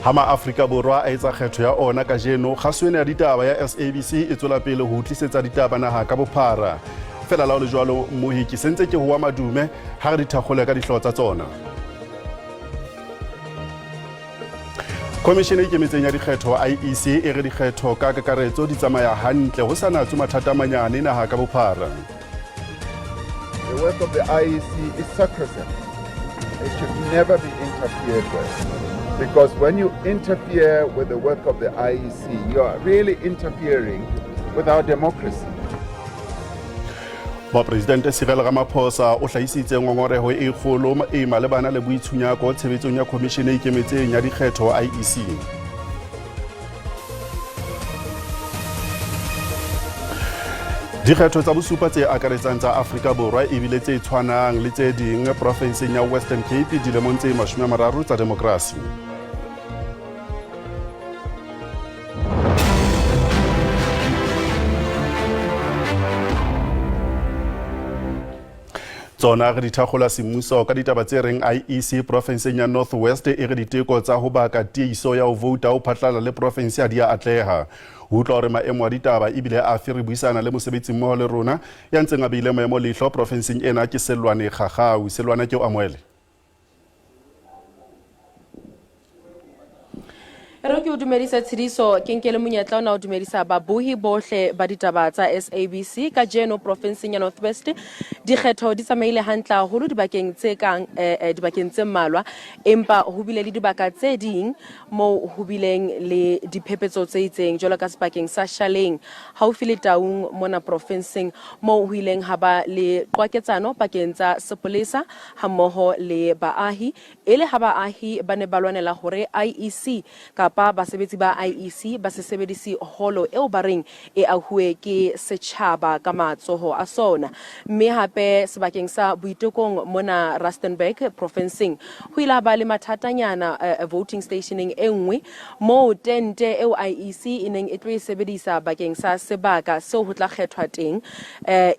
Hama Afrika Borwa a etsa kgetho ya ona ka jeno kgaswene ya ditaba ya SABC e tswela pele ho tlisetsa ditaba naha ka bophara. Fela la le jwalo mohi ke sentse ke hoa madume ha re dithakgole ka dihlotsa tsona. Komishene e Ikemetseng ya Dikgetho IEC e re dikgetho ka kakaretso di tsamaya hantle ho sa natswe mathata a manyane naha ka bophara. The work of the IEC is sacrosanct. It should never be interfered with. Because when you interfere with the work of the IEC, you are really interfering with our democracy. President Cyril Ramaphosa o hlahisitse ngongoreho e kgolo e malebana le boitshunyako tshebetsong ya Komishene e Ikemetseng ya Dikgetho IEC. Dikgetho tsa bosupa tse akaretsang tsa Afrika Borwa e bile tse tshwanang le tse ding provinseng ya Western Cape dilemong tse 30 tsa demokrasi. Tsona re dithakgola semmuso ka ditaba tse reng IEC provinseng ya North West e re diteko tsa ho baka tiiso ya ho vouta ho phatlalla le province ya dia atleha. Ho utlwa hore maemo a ditaba ebile a fe re buisana le mosebetsi mmoho le rona ya ntseng a beile maemo leihlo provinseng ena ke Selwane Khagau. Selwane ke o amohele. Re ke o dumedisa tshidiso ke nkele monyetla ona o dumedisa babuhi bohle ba ditaba tsa SABC ka jeno provinseng ya North West dikgetho di tsamaile hantle haholo dibakeng tse kang dibakeng tse mmalwa empa ho bile le dibaka tse ding mo ho bileng le diphephetso tse itseng jwalo ka sebakeng sa Shaleng haufi le Taung mona provinseng mo ho ileng ha ba le qwaketsano pakeng tsa sepolesa hammoho le baahi ele ha baahi ba ne ba lwanela hore IEC kapa basebetsi ba IEC ba se sebedisi holo eo ba reng e ahuwe ke setjhaba ka matsoho a sona mme hape sebakeng sa boitekong mona Rustenburg provinceng ho ila ba le mathatanyana voting stationing e nngwe mo tente eo IEC ineng e tlo e sebedisa bakeng sa sebaka seo ho tla kgethwa teng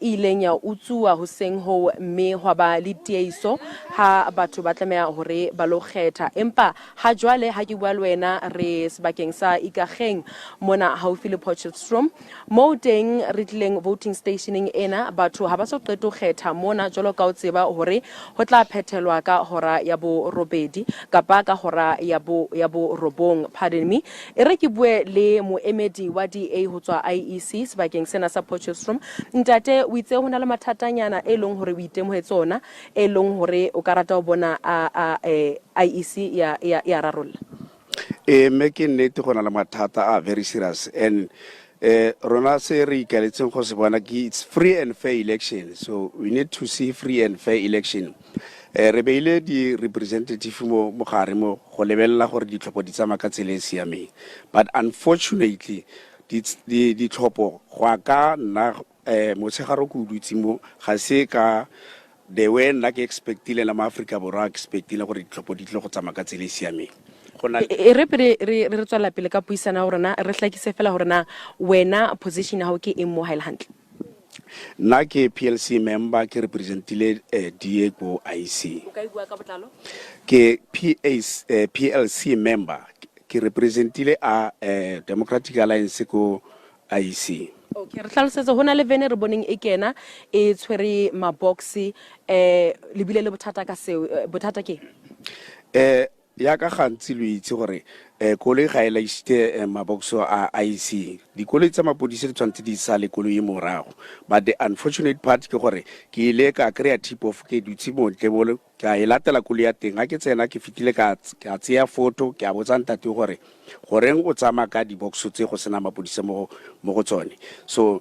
ileng ya utsuwa hoseng ho mme hwa ba le tieso ha batho ba tlameha hore ba lo kgetha empa ha jwale ha ke bua le wena re sebakeng sa Ikageng mona haufi le Potchefstroom mo teng re tlileng voting stationing ena batho ha ba so qeto kgetha mona jwalo ka o tseba hore ho tla phethelwa ka hora ya bo robedi kapa ka hora ya bo robong pardon me e re ke bue le moemedi wa DA ho tswa IEC sebakeng sena sa Potchefstroom ntate o itse hona le mathatanyana e leng hore o itemohetse ona e leng hore o ka rata ho bona IEC ya rarolla making it gona le mathata very serious and rona se re ikaletseng go se bona ke it's free and fair election so we need to see free and fair election re beile di representative mo gare mo go lebella gore ditlhopho di tsama ka tsele siame but unfortunately di tlhopho go ka nna motshegaro go dutse mo ga se ka the way nna ke expectile la ma Afrika Borwa expectile gore ditlhopho di tle go tsama ka tsele siame re tswela pele ka puisana hore na re hlakise fela hore na wena position ya hao ke eng mo hile hantle nna ke PLC member ke representile DA go IEC o ka bua ka botlalo ke PLC member ke representile a Democratic Alliance go IEC okay re tlhalosetse hona le vene re boneng e kena e tshwere maboxi le bile le bothata ka seo bothata ke ya ka gantsi lo itse gore koloi ga ela isite mabokso a IEC dikoloi tsa mapodisi le tshwantse di sa le koloi morago but the unfortunate part ke gore ke ile ka krea tip of ke dutse montle bole ka e latela koloi ya teng ga ke tsena ke fitile ka tseya photo ke a botsa ntate gore goreng o tsama ka diboxo tse go sena mapodisi mo go tsone so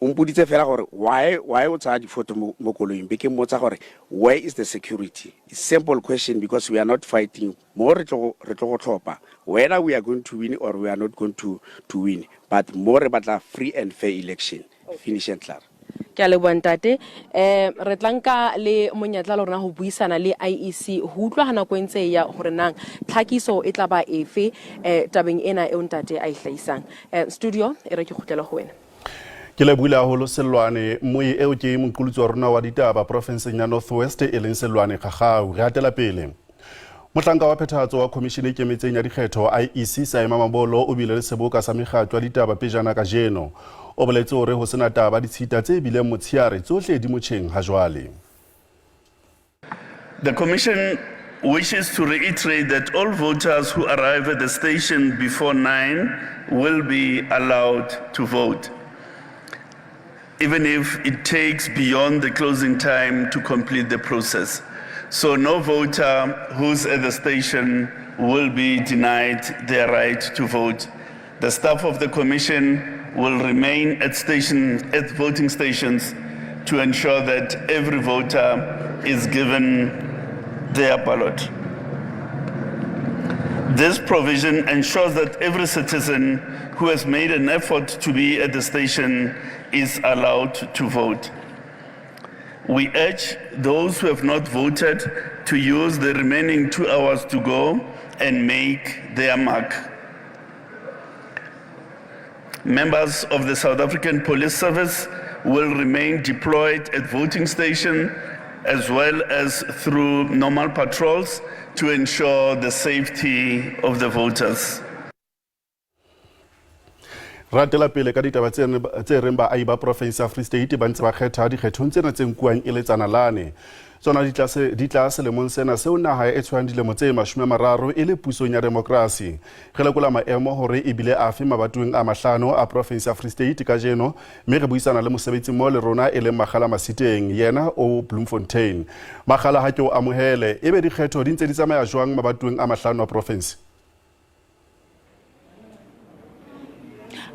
umpuditse fela gore why o tsaya di-photo mo koloing be ke mmotsa gore where is the security? It's simple question because we are not fighting more re tlo go tlhopa whether we are going to win or we are not going to win but more batla free and fair election finish and clear ke le bontate re tlanka le monyetla le rona ho buisana le IEC ho utlwa hana go ntse ya hore nang tlhakiso e tla ba efe tabeng ena e ntate a ihlaisang studio e re ke khutlela go wena Ke le bula holo Selwane moe eo ke moqolotsi wa rona wa ditaba provinseng ya North West e leng Selwane Khagau re atela pele Mohlanka wa Phethahatso wa Khomishene e Ikemetseng ya Dikgetho IEC Saema Mabolo o bile le seboka sa mekgatlo ya ditaba pejana kajeno. O boletse hore ho sena taba ditshita tse bileng motsheare tsohle di motjheng ha jwale. The Commission wishes to reiterate that all voters who arrive at the station before 9 will be allowed to vote, even if it takes beyond the closing time to complete the process. So no voter who's at the station will be denied their right to vote. The staff of the Commission will remain at voting stations to ensure that every voter is given their ballot. This provision ensures that every citizen who has made an effort to be at the station is allowed to vote. We urge those who have not voted to use the remaining 2 hours to go and make their mark. Members of the South African Police Service will remain deployed at voting stations as well as through normal patrols to ensure the safety of the voters. Ratela pele ka ditaba tse reng baahi ba province ya Free State ba ntse ba kgetha dikgethong tsena tse nkuwang e le tsanalane. Tsona di tla selemong sena seo naha e tshwang dilemo tse 30 e le pusong ya demokrasi. Re lekola maemo hore e bile afe mabatoweng a mahlano a province ya Free State kajeno, mme re buisana le mosebetsi mo le rona e le Makgala Masiteng yena o Bloemfontein. Makgala ha ke o amohele, ebe dikgetho di ntse di tsamaya jwang mabatoweng a mahlano a province?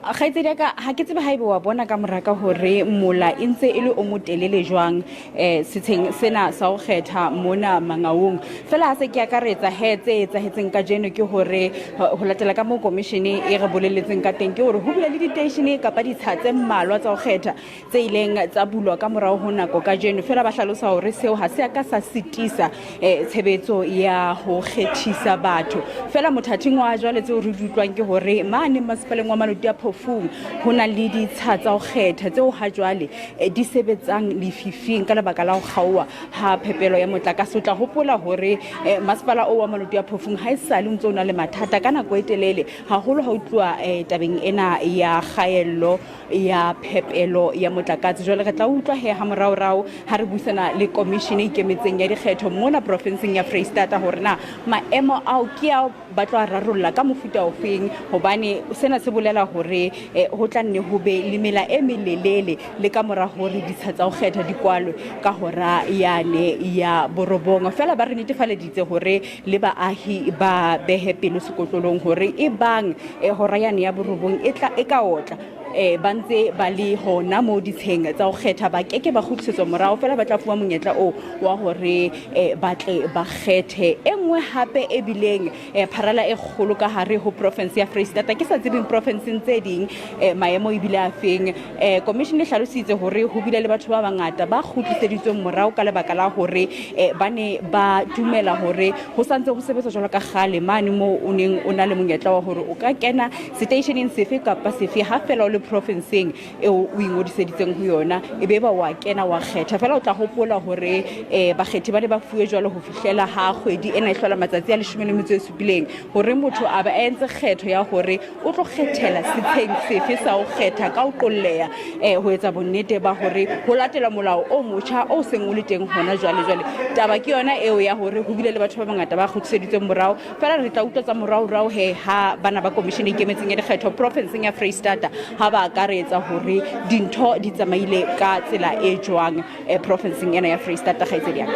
Khaitsediaka ha ke tsebe haebe wa bona ka moraka hore mola intse ele o motelele jwang setsheng sena sa ho kgetha mona Mangaung. Fela ha se ke akaretsa tse etsahetseng ka jeno ke hore ho latela ka mo commission e re boleletseng ka teng ke hore ho bile le di-station kapa ditsha tse mmalwa tsa ho kgetha tse ileng tsa bulwa ka morao ho nako ka jeno. Fela ba hlalosa hore seo ha se ka sa sitisa tshebetso ya ho kgethisa batho. Fela mothating wa jwale tseo re dutlwang ke hore mane masepaleng wa Maluti a hona le ditsha tsa ho kgetha tseo ha jwale di sebetsang lefifing ka lebaka la ho kgaoha ha phepelo ya motlakase. O tla hopola hore masepala o wa Maluti a Phofung ha esale ntse o na le mathata ka nako e telele haholo ha utlwa tabeng ena ya kgaello ya phepelo ya motlakase. Jwale re tla utlwa ha morao ha re buisana le commission e ikemetseng ya dikgetho mona provinceng ya Freistata hore na maemo ao ke a ba tlo rarolla ka mofuta ofeng, hobane sena se bolela hore ho tla nne ho be le mela e melelele le ka mora hore ditsha tsa ho kgetha di kwalwe ka hora yane ya borobong. Fela ba re netefaleditse hore le baahi ba behe pelo sekotlolong hore e bang hora yane ya borobong e ka otla bantse ba le hona mo ditsheng tsa ho kgetha ba keke ba kgutlisetswa morao. Fela ba tla fuwa monyetla o wa hore ba tle ba kgethe. Engwe hape e bileng pharala e kgolo ka hare ho province ya Freistata ke sa tsebeng provinceng tse ding maemo e bile a feng. Commission e hlalositse hore ho bile le batho ba bangata ba kgutliseditsweng morao ka lebaka la hore ba ne ba dumela hore ho santse ho sebetsa jwalo ka gale mane mo o neng o na le monyetla wa hore o ka kena stationeng sefe kapa sefe ha fela o le provinceng e o ingodiseditseng ho yona e be ba wa kena wa kgetha. Fela o tla hopola hore bakgethi ba ne ba fuwe jwalo ho fihlela ha kgwedi ena e hlola matsatsi a 17 hore motho a ba entse kgetho ya hore o tlo kgethela setsheng sefe sa ho kgetha ka o qolleha ho etsa bonnete ba hore ho latela molao o motjha o seng o le teng hona jwale. Taba ke yona eo ya hore ho bile le batho ba bangata ba kgutliseditsweng morao. Fela re tla utlwa tsa morao ha bana ba commission e ikemetseng ya dikgetho provinceng ya Freistata ha ba akaretsa hore dintho di tsamaile ka tsela e jwang provinceng ena ya Freistata. Khaitsediaka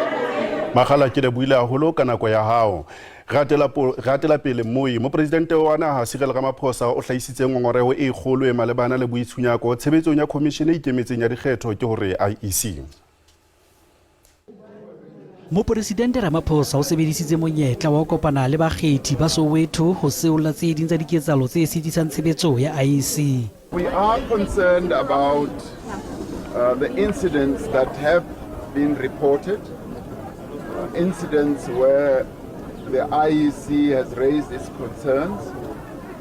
Makgala ke le buile haholo ka nako ya hao. Ratela pele mo presidente wa naha Cyril Ramaphosa o hlahisitse ngongorego e kgolo e malebana le boitshunyako tshebetsong ya commission e ikemetseng ya dikgetho ke hore IEC. Mopresidente Ramaphosa o sebedisitse monyetla wa kopana le bakgethi ba Soweto ho seolla tse ding tsa diketsahalo tse sitisang tshebetso ya IEC. We are concerned about the incidents that have been reported, incidents where the IEC has raised its concerns,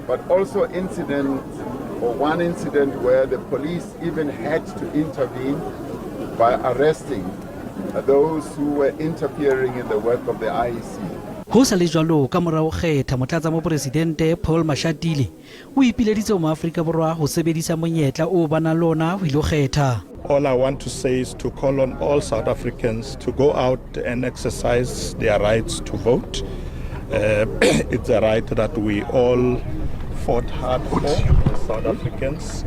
but also one incident where the police even had to intervene by arresting those who were interfering in the work of the IEC. Ho sa le jwalo ka morao kgetha motlatsa mopresidente Paul Mashatile o ipileditse mo Afrika Borwa ho sebedisa monyetla o bana lona ho ilo kgetha. All I want to say is to call on all South Africans to go out and exercise their rights to vote. It's a right that we all fought hard for as South Africans.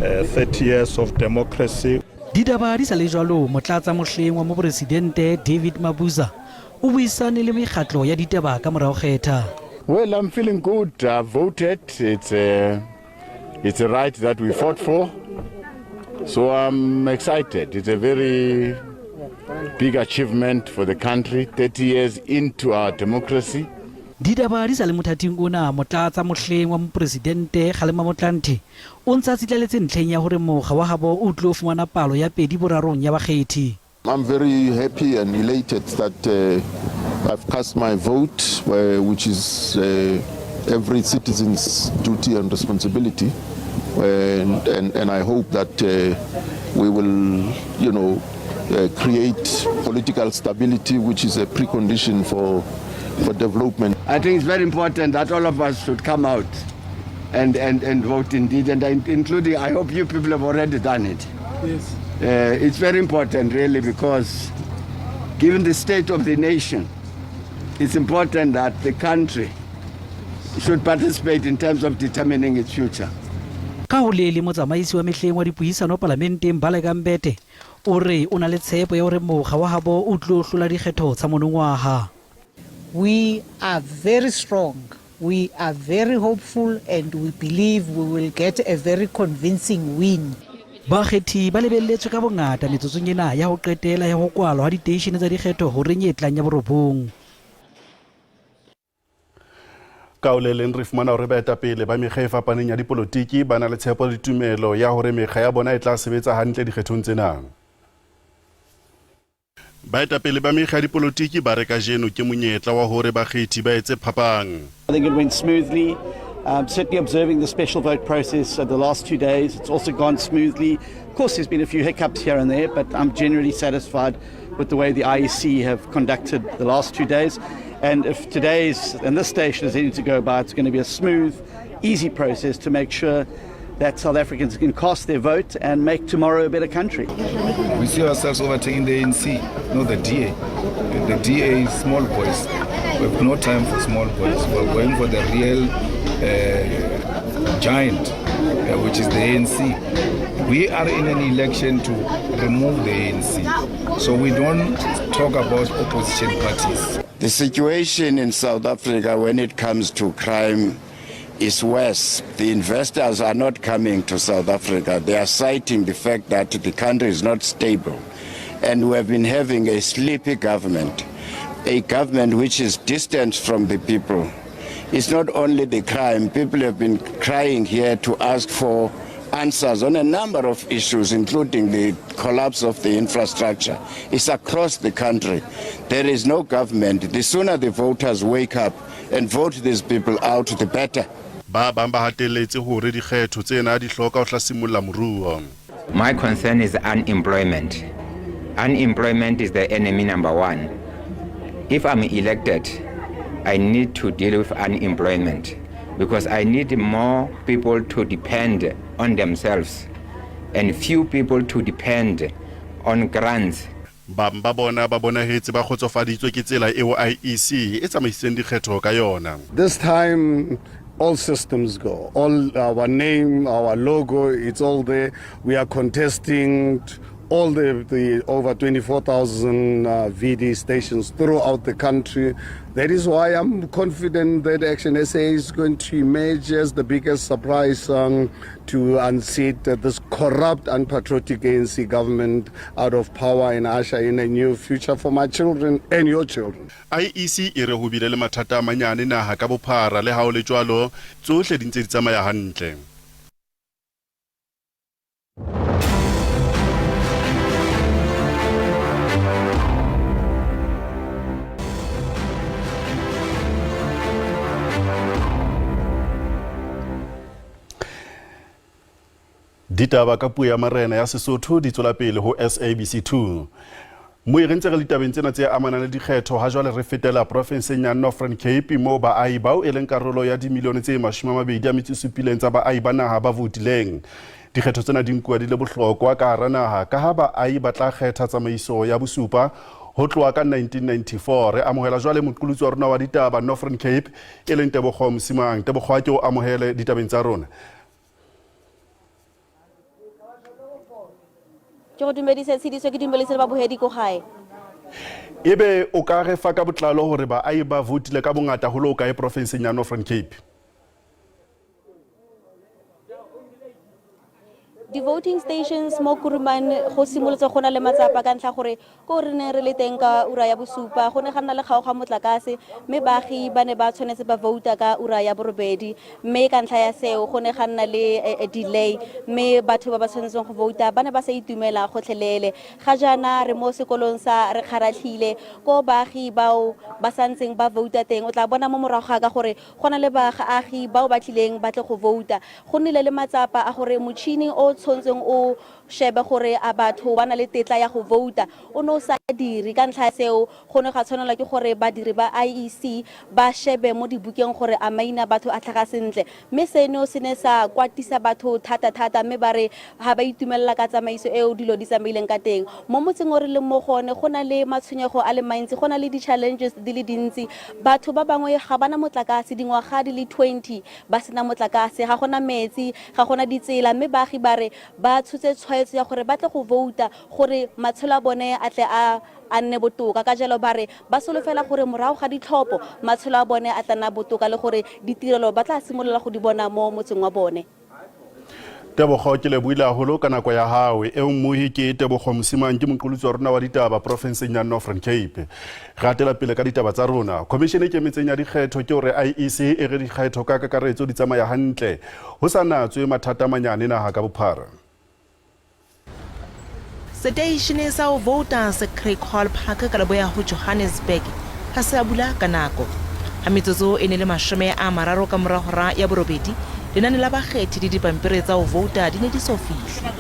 30 years of democracy. Didaba di sa le jwalo motlatsa mohleng wa mopresidente David Mabuza o buisane le mekgatlo ya ditaba ka morao kgetha. Well, I'm feeling good. I voted. It's a right that we fought for. So I'm excited. It's a very big achievement for the country, 30 years into our democracy. Didaba di sa le mothating ona motlatsa mohleng wa mopresidente Kgalema Motlanthe o ntse a tsitleletse ntlheng ya hore mokga wa habo o tlo fumana palo ya 2/3 ya bakgethi. I'm very happy and elated that I've cast my vote, which is every citizen's duty and responsibility. And I hope that we will, create political stability, which is a precondition for development. I think it's very important that all of us should come out and vote indeed, and including, I hope you people have already done it. Yes. It's very important really, because given the state of the nation, it's important that the country should participate in terms of determining its future. Ka ho le motsamaisi wa mehleng wa dipuisano parlamenteng Baleka Mbete o re o na le tshepo ya hore mokga wa habo o tlo hlola dikgetho tsa monongwaha. We are very strong, we are very hopeful, and we believe we will get a very convincing win. Bakgethi ba lebelletswe ka bongata metsotsong ena ya ho qetela ya ho kwalwa ha diteishene tsa dikgetho ho renyetlang ya borobong. Kaoleleng re fumana hore baetapele ba mekga e fapaneng ya dipolotiki ba na le tshepo le tumelo ya hore mekga ya bona e tla sebetsa hantle dikgethong tsena. Baetapele ba mekga ya dipolotiki ba re kajeno ke monyetla wa hore bakgethi ba etse phapang. I think it went smoothly. Certainly observing the special vote process the last 2 days, it's also gone smoothly. Of course, there's been a few hiccups here and there, but I'm generally satisfied with the way the IEC have conducted the last 2 days. And if this station is anything to go by, it's going to be a smooth, easy process to make sure that South Africans can cast their vote and make tomorrow a better country. We see ourselves overtaking the ANC, not the DA. The DA is small boys. We have no time for small boys. We're going for the real giant, which is the ANC. We are in an election to remove the ANC. So we don't talk about opposition parties. The situation in South Africa when it comes to crime is worse. The investors are not coming to South Africa. They are citing the fact that the country is not stable. And we have been having a sleepy government, a government which is distant from the people. It's not only the crime. People have been crying here to ask for answers on a number of issues, including the collapse of the infrastructure. It's across the country. There is no government. The sooner the voters wake up and vote these people out, the better. My concern is unemployment. Unemployment is the enemy number one. If I'm elected, I need to deal with unemployment because I need more people to depend on themselves and few people to depend on grants. This time all systems go. All our name, our logo, it's all there. We are contesting all the over 24,000 VD stations throughout the country. That is why I'm confident that Action SA is going to emerge as the biggest surprise to unseat this corrupt, unpatriotic ANC government out of power and usher in a new future for my children and your children. IEC e re ho bile le mathata a manyane naha ka bophara le ha o le jwalo tsohle di ntse di tsamaya hantle. Ditaba ka puo ya marena ya Sesotho di tswela pele ho SABC2. Mo re ntse re le tabeng tsena tse amanang le dikgetho ha jwale re fetela profenseng ya Northern Cape mo baahi bao e leng karolo ya dimilione tse 27 tsa baahi ba naha ba votileng. Dikgetho tsena di nkuwa di le bohlokwa ka hara naha ka ha baahi ba tla kgetha tsamaiso ya bosupa ho tloha ka 1994. Re amohela jwale moqolotsi wa rona wa ditaba Northern Cape e leng Tebogo Msimang. Tebogo ke o amohele ditabeng tsa rona. Ke go dumedisa tshidiso ke dumedisa ba bohedi ko gae. Ebe o ka re fa ka botlalo hore baahi ba votile ka bongata ho lo ka e profenseng ya Northern Cape. The voting stations mo Kuruman go simolotse go na le matsapa ka ntlha gore ko re ne re le teng ka ura ya bosupa go ne ga nna le kgaoga motlakase mme baagi ba ne ba tshwanetse ba vouta ka ura ya borobedi mme ka ntlha ya seo go ne ga nna le delay mme batho ba ba tshwanetseng go vouta ba ne ba sa itumela gotlhelele ga jaana re mo sekolong sa re kgaratlhile ko baagi bao ba santseng ba vouta teng o tla bona mo morago ga ka gore go na le baagi bao ba tlileng ba tle go vouta go nnile le matsapa a gore motšhini o tshwantseng o shebe gore a batho ba na le tetla ya go vouta o no sa diri ka ntlha seo go ne ga tshwanela ke gore badiri ba IEC ba shebe mo dibukeng gore a maina batho a tlhaga sentle mme seno se ne sa kwatisa batho thata mme ba re ha ba itumelela ka tsamaiso eo dilo di tsamaileng ka teng mo motseng o re leng mo gone go na le matshwenyego a le mantsi go na le di-challenges di le dintsi batho ba bangwe ga bana motlakase dingwaga di le 20 ba sena motlakase ga gona metsi ga gona ditsela mme baagi ba re ba tshotse tshwaetso ya gore ba tle go vouta gore matshelo a bone a tle a nne botoka ka jalo ba re ba solofela gore morago ga ditlhopho matshelo a bone a tla nna botoka le gore ditirelo ba tla simolola go di bona mo motseng wa bone. Tebogo ke le buile haholo ka nako ya hawe e mmuhi ke Tebogo Msimang ke moqolotsi wa rona wa ditaba profenseng ya Northern Cape. Re atela pele ka ditaba tsa rona. Commission e kemetseng ya dikgetho ke hore IEC e re dikgetho ka kakaretso di tsamaya hantle ho sa natswe mathata manyane naha ka bophara. Station sa o vota se Craig Hall Park ka leboya ho Johannesburg ha se bula ka nako. Ha metsotso e ne le 30 ka mora hora ya borobedi lenane la bakgethi di dipampiri tsa o vota di ne di so fihla.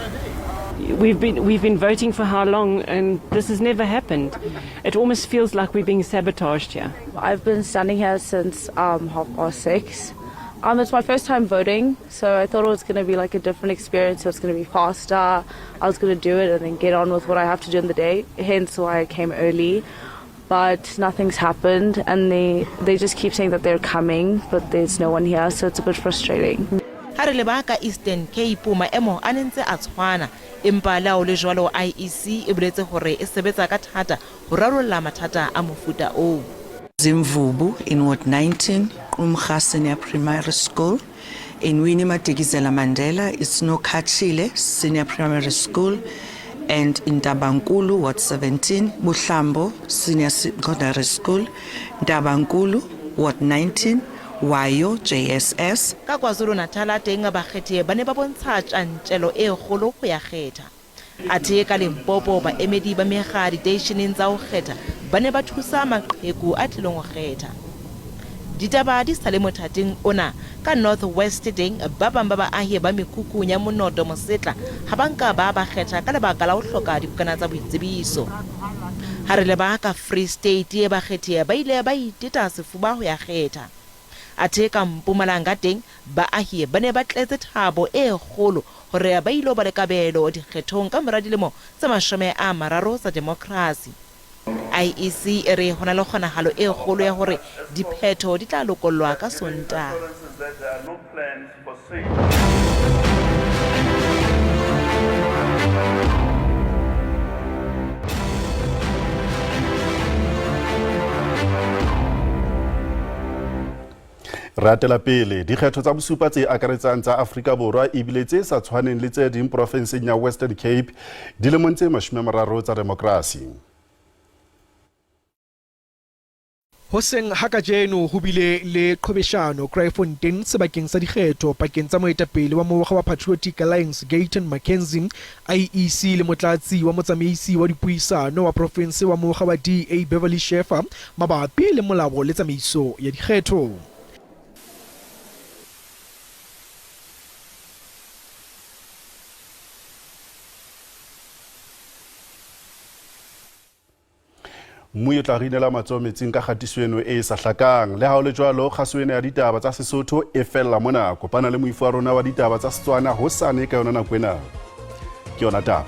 We've been voting for how long and this has never happened. It almost feels like we're being sabotaged here. I've been standing here since 6:30. It's my first time voting, so I thought it was going to be like a different experience. So it's going to be faster. I was going to do it and then get on with what I have to do in the day. Hence why I came early. But nothing's happened, and they just keep saying that they're coming, but there's no one here, so it's a bit frustrating. Ha re leba ka Eastern Cape maemo a nentse a tshwana empa lao le jwalo IEC e boletse hore e sebetsa ka thata ho rarolla mathata a mofuta o. Zimvubu in Ward 19, Qumga Senior Primary School. In Winnie Madikizela Mandela, it's Nokachile Senior Primary School. And in Dabankulu, Ward 17, Buhlambo Senior Secondary School. Dabankulu, Ward 19, Wayo JSS. Ka KwaZulu-Natal teng bakgethi ba ne ba bontsha tjantjelo e kgolo go ya kgetha. Athe ka Limpopo ba emedi ba mega di-stationeng tsa ho kgetha ba ne ba thusa maqheku a tlileng ho kgetha. Ditaba di sale mothating ona ka North West teng ba bang ba baahi ba mekhukhung ya monoto mosetla ha banka ba kgetha ka lebaka la ho hloka dibukana tsa boitsebiso. Ha re leba ka Free State e bakgethi ba ile ba iteta sefuba ho ya kgetha. Athe ka Mpumalanga teng baahi ba ne ba tletse thabo e kgolo hore ba ilo ba le kabelo dikgethong ka mora dilemo tsa 30 tsa democracy. IEC e re hona le kgonahalo e kgolo ya hore diphetho di tla lokollwa ka Sontaha. Ratela pele dikgetho tsa bosupa tse akaretsang tsa Afrika Borwa ebile tse sa tshwaneng le tse ding profenseng ya Western Cape dilemong tse 30 tsa demokrasi. Hoseng hakajeno ho bile le qhobeshano Kraaifontein sebakeng sa dikgetho pakeng tsa moetapele wa mokga wa Patriotic Alliance Gayton McKenzie IEC le motlatsi wa motsamaisi wa dipuisano wa province wa mokga wa DA Beverly Sheffer mabapi le molao le tsamaiso ya dikgetho. Mmuyo tla rinela matsoho metsing ka kgatiso eno e sa hlakang. Le ha o le jwalo, kgaso ena ya ditaba tsa Sesotho e fella mona. Kopana le moifo wa rona wa ditaba tsa Setswana hosane ka yona nako ena. Ke yona taba.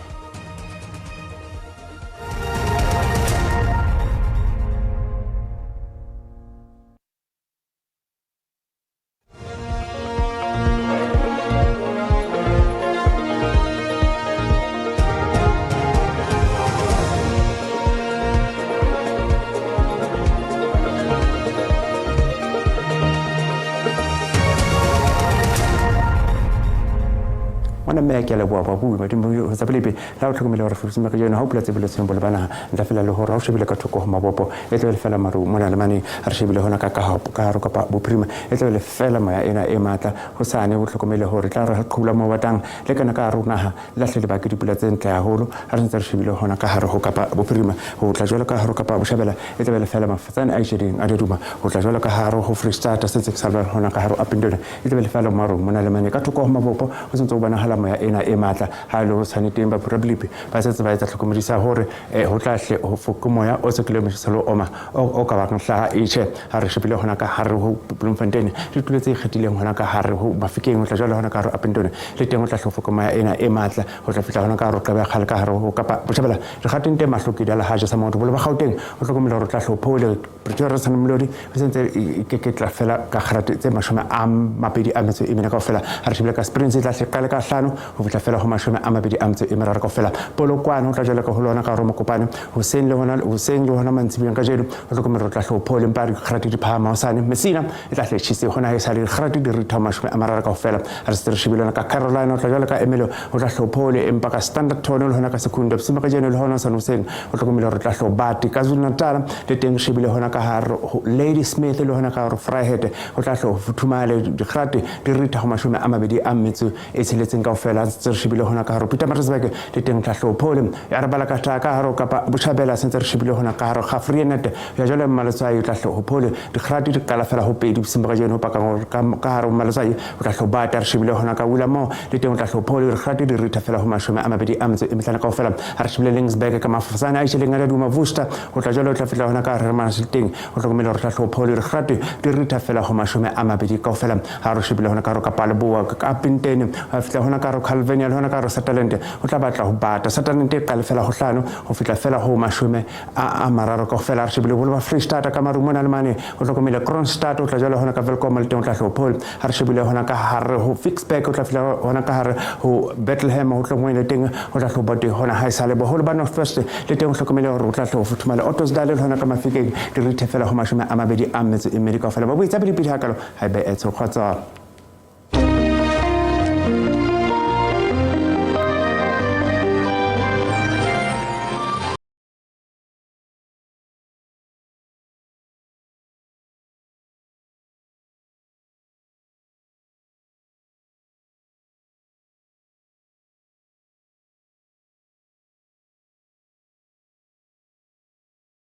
Wana me ke le bua bua ba dimbo ho sa pele la o tlhokomela re futsi me ka yona ho pula tsebele sembo le bana nda fela le hore ha o shebile ka thoko ho mabopo e tle le fela maru mona le mane re shebile hona ka ka ro ka bo prima e tle le fela maya ena e matla ho sane ho tlhokomele hore tla re qhula mo batang le kana ka rona ha la hle le ba ke dipula tse ntle haholo ha re ntse re shebile hona ka hare ho ka bo prima ho tla jwela ka hare ka bo shebela e tle le fela mafatsane a isheding a duma ho tla jwela ka hare ho Free State se tse salva hona ka hare a pindona e tle le fela maru mona le mane ka thoko ho mabopo ho sentse o bana hala moya ena e matla ha lo saniteng ba probably ba setse ba etsa tlhokomedisa hore ho tla hle ho fokomoya o se kilometers lo oma o ka ba hlaha iche ha re shebile hona ka hare ho Bloemfontein di tuletse kgetileng hona ka hare ho Mafikeng o tla jwala hona ka hare a Pindona le teng o tla hle fokomoya ena e matla ho tla fitla hona ka hare ka ba khale ka hare ho Kapa Botjhabela re gateng te mahloki dala haja sa motho bole ba Gauteng o hlokomela hore tla hle phole Pretoria sana Mlodi e sentse ke tla fela ka kgarate tse mashome a mabedi a metso e mena kaofela ha re shebile ka Springs tla hle kale ka hlano ho fitla fela ho mashome a mabedi a metso e meraro kaofela Polokwane o tla jwela ka ho lona ka Roma Kopane hoseng le hona mantsibeng ka jeno o hlokomela hore tla hle phole mpari kgarate di phama hosane Messina e tla hle tshise hona e sale kgarate di ritha mashome a mararo kaofela ha re shebile ka Carolina o tla jwela ka Emelo o tla hle phole empa ka Standard Tone le hona ka Secunda Sima ka jeno le hona sa hoseng o hlokomela hore tla hle Bati ka KwaZulu-Natal le teng shebile hona ka hare Lady Smith le hona ka Vryheid o tla hle futhumale di kgarate di ritha mashome a mabedi a metso e tsheletseng kaofela tse shebile hona ka hare Pietermaritzburg le teng tla hle phole ya re bala ka tla ka hare Kapa Botjhabela sentse re shebile hona ka hare Gafreenet ya jwale Maletswayo tla hle phole di kgarate di kala fela ho pedi Simba ka jeno pa ka hare Maletswayo o tla hle Bata re shebile hona ka Willamo le teng tla hle phole di kgarate di ritha fela ho mashome a mabedi a metso e mehlano kaofela ha re shebile Lingsburg ka mafasane a ishele ngala duma Vusta o tla jwale o tla fitla hona ka hare Masilteng o hlokomela hore tla hle phole di kgarate di ritha fela ho mashome a mabedi kaofela ha re shebile hona ka hare ka Paleboa ka Pintene ha fitla hona ka hare Calvenia le hona ka hare Sutherland o tla batla ho Bata Sutherland e qale fela ho hlano ho fitla fela ho mashome a mararo kaofela re shebile ho Free State ka maru mona le mane o hlokomela Kroonstad o tla jwale hona ka Welkom le teng o tla hle phole ha re shebile hona ka hare ho Fixback o tla fitla hona ka hare ho Bethlehem ho hlokomela teng o tla hle bote hona ha isale boholo ba North West le teng o hlokomela hore o tla hle ho futhumala Ottosdal le hona ka Mafikeng di rithe fela ho mashome a mabedi a metso e medi kaofela ba boitsa ba dipidi hakalo ha ba etso kgotsa